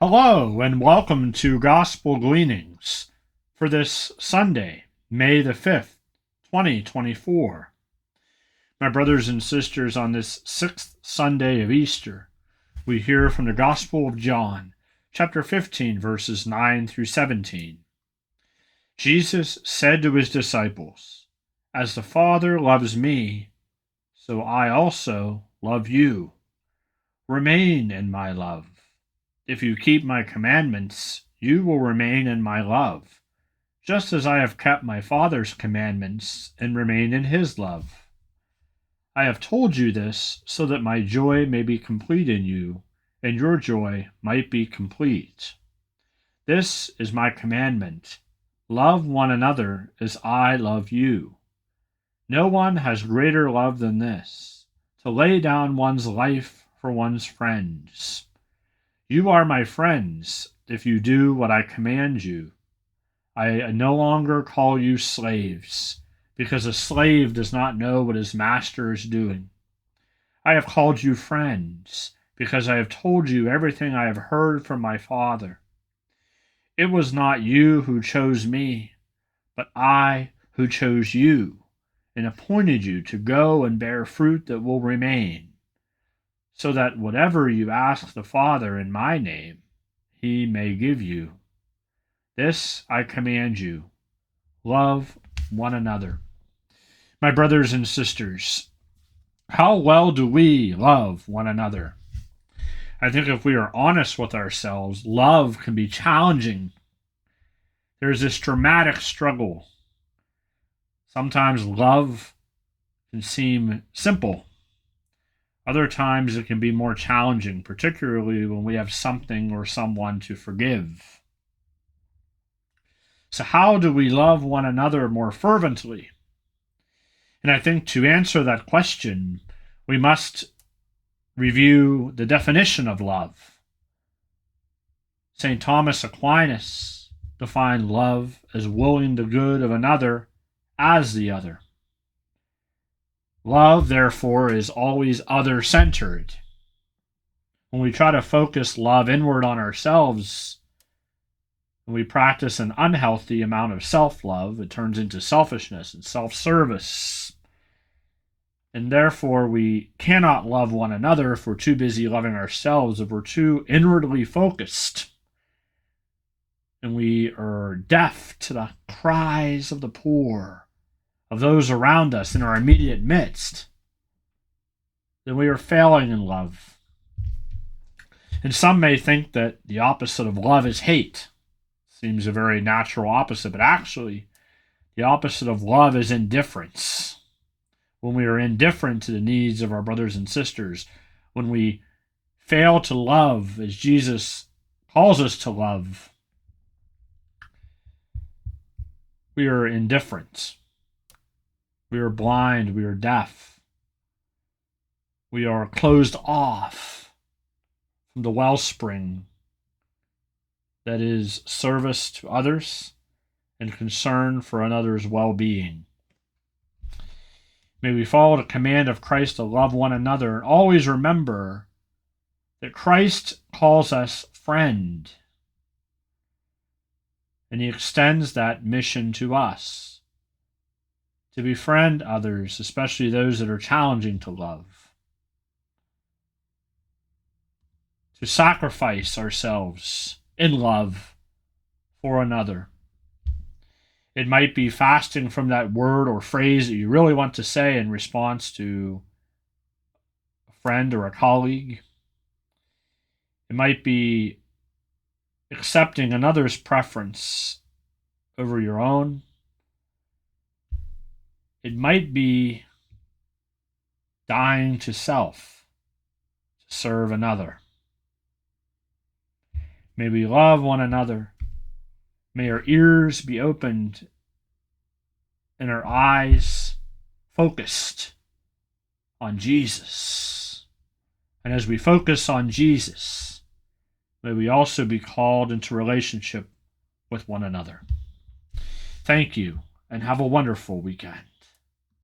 Hello and welcome to Gospel Gleanings for this Sunday, May the 5th, 2024. My brothers and sisters, on this sixth Sunday of Easter, we hear from the Gospel of John, chapter 15, verses 9 through 17. Jesus said to his disciples, "As the Father loves me, so I also love you. Remain in my love. If you keep my commandments, you will remain in my love, just as I have kept my Father's commandments and remain in his love. I have told you this so that my joy may be complete in you, and your joy might be complete. This is my commandment: love one another as I love you. No one has greater love than this, to lay down one's life for one's friends. You are my friends if you do what I command you. I no longer call you slaves, because a slave does not know what his master is doing. I have called you friends, because I have told you everything I have heard from my Father. It was not you who chose me, but I who chose you and appointed you to go and bear fruit that will remain, so that whatever you ask the Father in my name, he may give you. This I command you: love one another." My brothers and sisters, how well do we love one another? I think if we are honest with ourselves, love can be challenging. There's this dramatic struggle. Sometimes love can seem simple. Other times it can be more challenging, particularly when we have something or someone to forgive. So how do we love one another more fervently? And I think to answer that question, we must review the definition of love. St. Thomas Aquinas defined love as willing the good of another as the other. Love, therefore, is always other-centered. When we try to focus love inward on ourselves, and we practice an unhealthy amount of self-love, it turns into selfishness and self-service. And therefore, we cannot love one another if we're too busy loving ourselves, if we're too inwardly focused. And we are deaf to the cries of the poor, of those around us in our immediate midst, then we are failing in love. And some may think that the opposite of love is hate. Seems a very natural opposite, but actually, the opposite of love is indifference. When we are indifferent to the needs of our brothers and sisters, when we fail to love as Jesus calls us to love, we are indifferent. We are blind, we are deaf. We are closed off from the wellspring that is service to others and concern for another's well-being. May we follow the command of Christ to love one another and always remember that Christ calls us friend, and he extends that mission to us, to befriend others, especially those that are challenging to love, to sacrifice ourselves in love for another. It might be fasting from that word or phrase that you really want to say in response to a friend or a colleague. It might be accepting another's preference over your own. It might be dying to self to serve another. May we love one another. May our ears be opened and our eyes focused on Jesus. And as we focus on Jesus, may we also be called into relationship with one another. Thank you, and have a wonderful weekend.